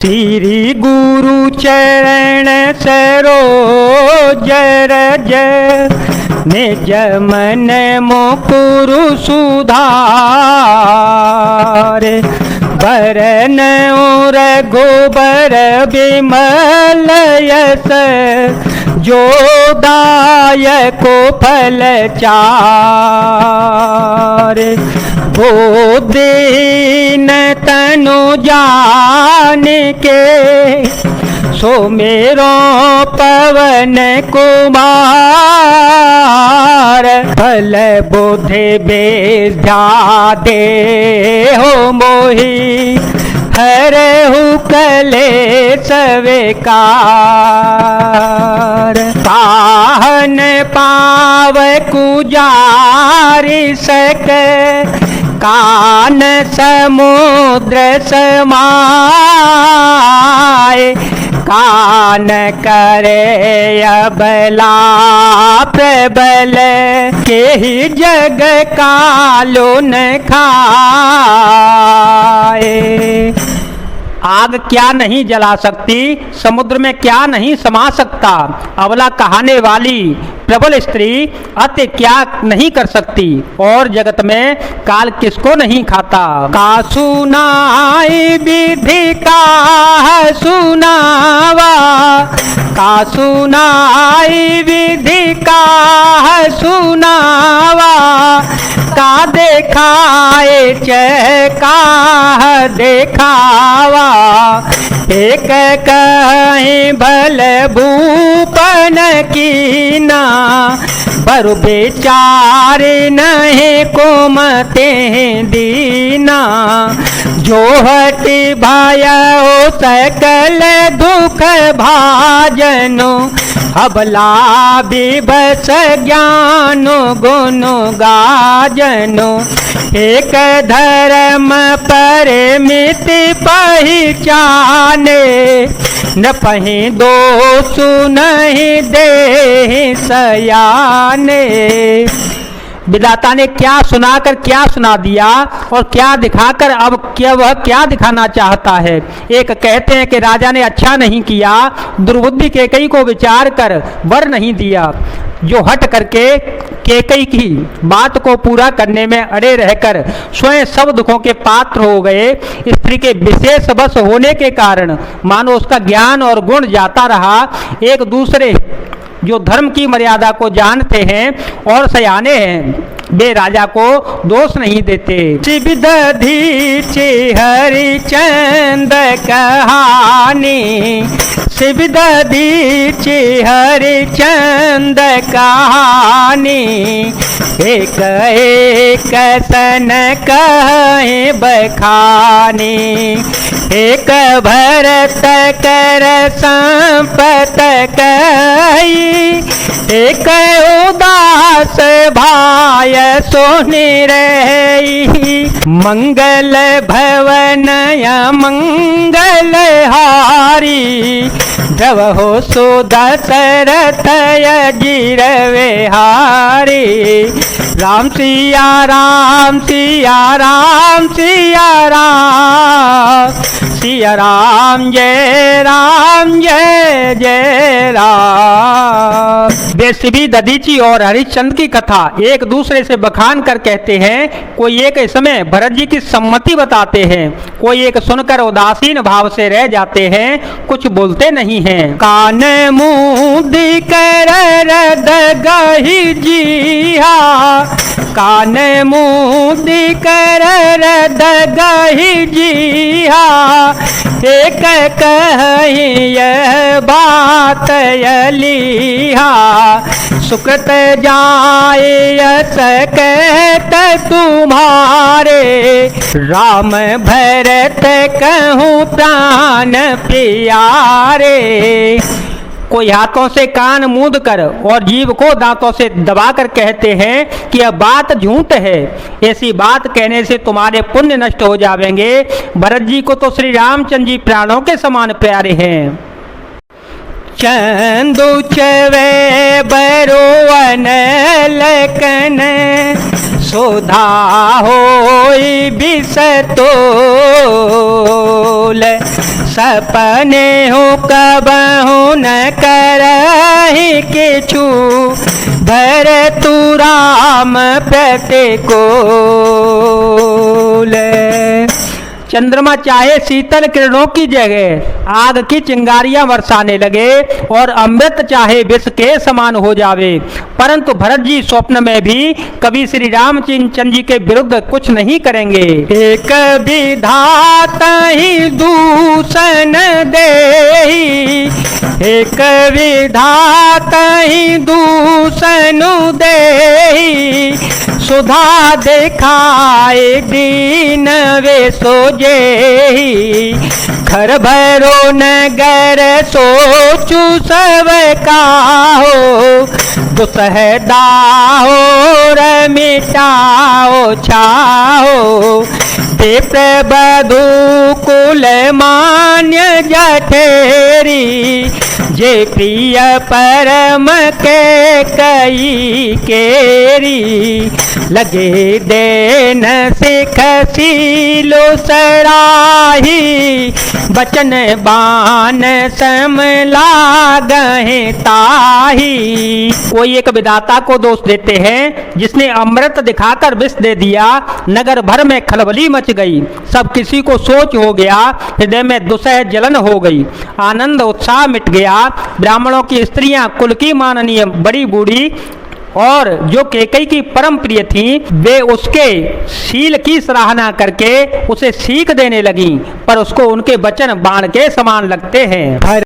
श्री गुरु चरण सरोज रज निज मन मुकुरु सुधार बरन रघुबर बिमल यस जो दायको फल चार दीन तनु जान के सुमेरो पवन कुमार फल बुद्धि विद्या दे हो मोहि हरहु कलेश विकार पाहन पाव कुजारि सक कान समुद्र समाए कान करे अबला प्रबल के ही जग कालो न खाए। आग क्या नहीं जला सकती, समुद्र में क्या नहीं समा सकता, अबला कहाने वाली प्रबल स्त्री अत्य क्या नहीं कर सकती, और जगत में काल किसको नहीं खाता। का सुनाई विधि का सुनावा, का सुनाई विधि का सुनावा, का देखाए का देखावा, एक कहीं भल भूपन कीना बरु बेचारे नहीं कुमते दीना, जो हटि भयो सकल दुख भाजनो, अबला विभस ज्ञानो गुनु गाजनो, एक धर्म परमित पहचाने, न पहि दोष नहीं दे सयाने। विधाता ने क्या सुनाकर क्या सुना दिया और क्या दिखाकर अब क्या वह क्या दिखाना चाहता है। एक कहते हैं कि राजा ने अच्छा नहीं किया, दुर्बुद्धि कैकई को विचार कर वर नहीं दिया, जो हट करके कैकई की बात को पूरा करने में अड़े रहकर स्वयं सब दुखों के पात्र हो गए। स्त्री के विशेष बस होने के कारण मानो उसका ज्ञान और गुण जाता रहा। एक दूसरे जो धर्म की मर्यादा को जानते हैं और सयाने हैं, वे राजा को दोष नहीं देते। शिवदधीचि हरिचंद कहानी, शिवदधीचि हरिचंद कहानी, एक एक सन कहे बखानी, एक भरत कर संपत कही, एक उदास भाय सोने रही, मंगल भवन मंगल हारी, जब हो सो दशरथ अजीर विहारी, राम सिया राम सिया राम सिया राम, सिया राम जय जय राम। बेसिबी दधीची और हरिश्चंद्र की कथा एक दूसरे से बखान कर कहते हैं। कोई एक समय भरत जी की सम्मति बताते हैं, कोई एक सुनकर उदासीन भाव से रह जाते हैं, कुछ बोलते नहीं हैं। कान मुंह कर रद गही जिया, कान मुंह कर रद गही जिया, एक कही यह बात यलिहा, सुकृत जाए यस कहत तुम्हारे, राम भरत कहूँ प्राण प्यारे। कोई हाथों से कान मूंद कर और जीभ को दांतों से दबाकर कहते हैं कि यह बात झूठ है, ऐसी बात कहने से तुम्हारे पुण्य नष्ट हो जाएंगे। भरत जी को तो श्री रामचंद्र जी प्राणों के समान प्यारे हैं। चंदू चवे बरोवन लकन सुधा होई विष तोल, सपने हो कबहु न करहि किछु, धर तू राम प्रतिकूल। चंद्रमा चाहे शीतल किरणों की जगह आग की चिंगारियां बरसाने लगे और अमृत चाहे विष के समान हो जावे, परंतु भरत जी स्वप्न में भी कभी श्री रामचंद्र जी के विरुद्ध कुछ नहीं करेंगे। एक विधाता ही दूषण देहि, एक विधाता ही दूषण देहि, सुधा देखाए दीन वे सोजेहि, घर भरो नगर सोचु सब काहो, दुसहदाहो मिटाओ छाओ, विप्र बधू कुल मान्य जठेरी, जे प्रिय परम के कई केरी, लगे देन सिख सीलो सराही, बचन बान सम लागहि ताही। कोई एक विधाता को दोष देते हैं जिसने अमृत दिखाकर विष दे दिया, नगर भर में खलबली मच गई, सब किसी को सोच हो गया, हृदय में दुसह जलन हो गई, आनंद उत्साह मिट गया। ब्राह्मणों की स्त्रियां कुल की माननीय बड़ी बूढ़ी और जो कैकेयी की परम प्रिय थी, वे उसके शील की सराहना करके उसे सीख देने लगी, पर उसको उनके वचन बाण के समान लगते हैं।